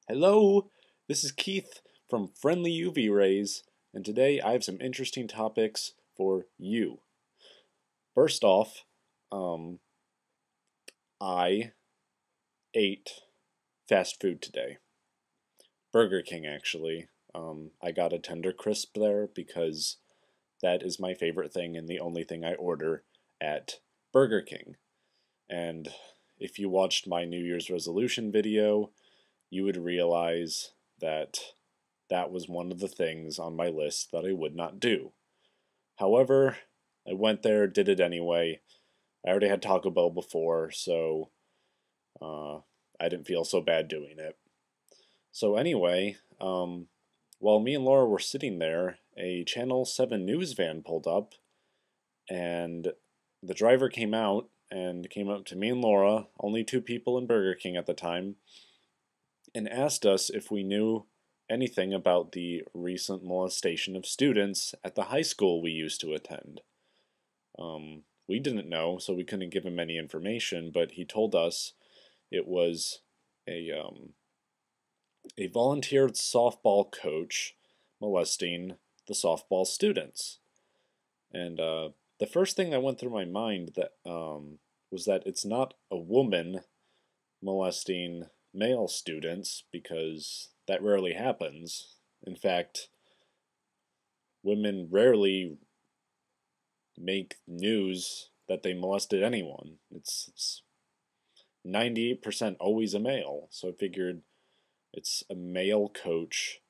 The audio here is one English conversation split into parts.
Hello, this is Keith from Friendly UV Rays, and today I have some interesting topics for you. First off, I ate fast food today. Burger King, actually. I got a tender crisp there because that is my favorite thing and the only thing I order at Burger King. And if you watched my New Year's resolution video, you would realize that that was one of the things on my list that I would not do. However, I went there, did it anyway. I already had Taco Bell before, so I didn't feel so bad doing it. So anyway, while me and Laura were sitting there, a Channel 7 news van pulled up, and the driver came out to me and Laura, only two people in Burger King at the time, and asked us if we knew anything about the recent molestation of students at the high school we used to attend. We didn't know, so we couldn't give him any information, but he told us it was a volunteered softball coach molesting the softball students. And the first thing that went through my mind that was that it's not a woman molesting male students, because that rarely happens. In fact, women rarely make news that they molested anyone. It's 98% always a male. So I figured it's a male coach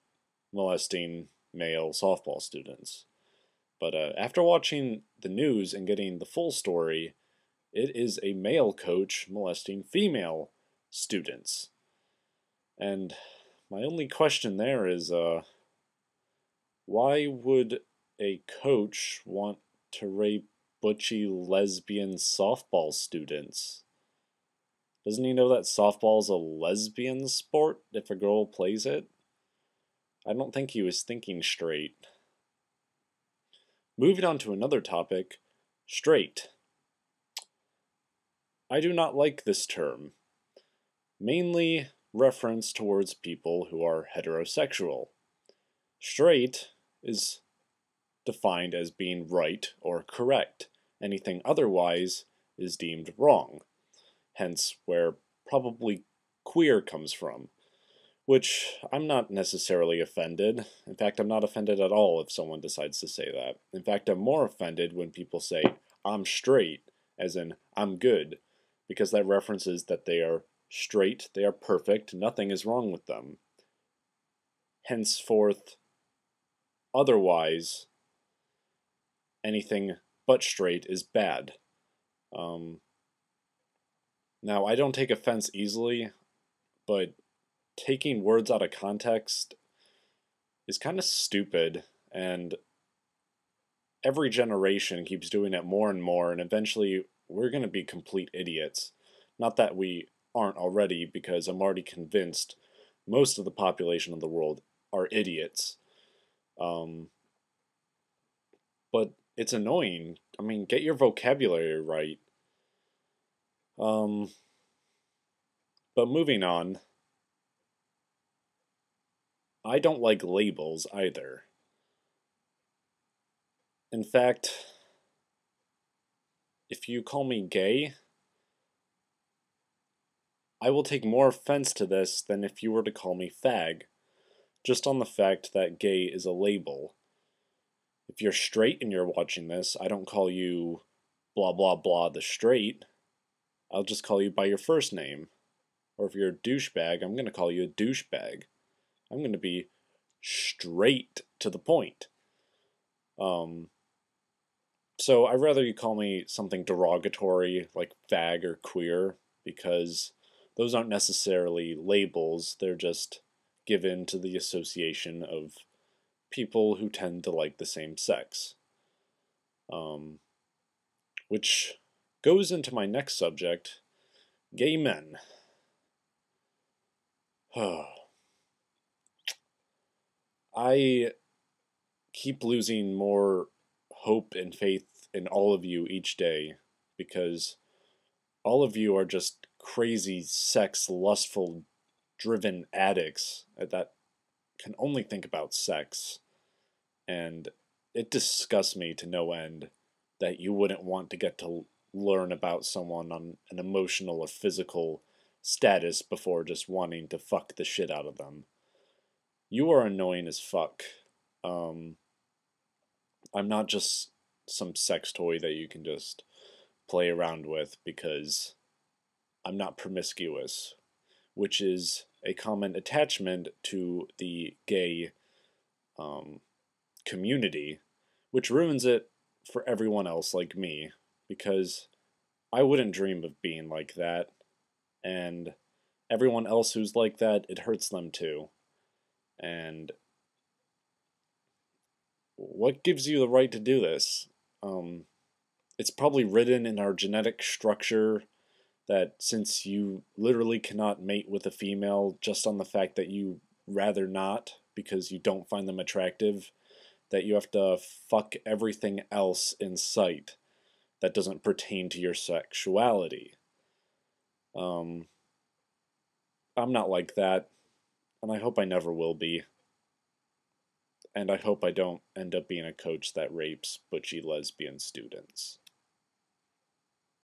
molesting male softball students. But after watching the news and getting the full story, it is a male coach molesting female students. And my only question there is, why would a coach want to rape butchy lesbian softball students? Doesn't he know that softball's a lesbian sport if a girl plays it? I don't think he was thinking straight. Moving on to another topic, straight. I do not like this term. Mainly reference towards people who are heterosexual. Straight is defined as being right or correct. Anything otherwise is deemed wrong. Hence where probably queer comes from. Which I'm not necessarily offended. In fact, I'm not offended at all if someone decides to say that. In fact, I'm more offended when people say, I'm straight, as in, I'm good, because that references that they are straight, they are perfect, nothing is wrong with them. Henceforth, otherwise, anything but straight is bad. Now, I don't take offense easily, but taking words out of context is kind of stupid, and every generation keeps doing it more and more, and eventually we're going to be complete idiots. Not that we aren't already, because I'm already convinced most of the population of the world are idiots. But it's annoying. I mean, get your vocabulary right. But moving on, I don't like labels either. In fact, if you call me gay, I will take more offense to this than if you were to call me fag, just on the fact that gay is a label. If you're straight and you're watching this, I don't call you blah blah blah the straight. I'll just call you by your first name. Or if you're a douchebag, I'm going to call you a douchebag. I'm going to be straight to the point. So I'd rather you call me something derogatory like fag or queer, because those aren't necessarily labels, they're just given to the association of people who tend to like the same sex. Which goes into my next subject, gay men. I keep losing more hope and faith in all of you each day, because all of you are just crazy, sex, lustful driven addicts that can only think about sex. And it disgusts me to no end that you wouldn't want to get to learn about someone on an emotional or physical status before just wanting to fuck the shit out of them. You are annoying as fuck. Um, I'm not just some sex toy that you can just play around with because I'm not promiscuous, which is a common attachment to the gay um, community, which ruins it for everyone else like me, because I wouldn't dream of being like that, and everyone else who's like that, it hurts them too. And what gives you the right to do this? Um, it's probably written in our genetic structure that since you literally cannot mate with a female just on the fact that you rather not because you don't find them attractive, that you have to fuck everything else in sight that doesn't pertain to your sexuality. Um, I'm not like that, and I hope I never will be. And I hope I don't end up being a coach that rapes butchy lesbian students.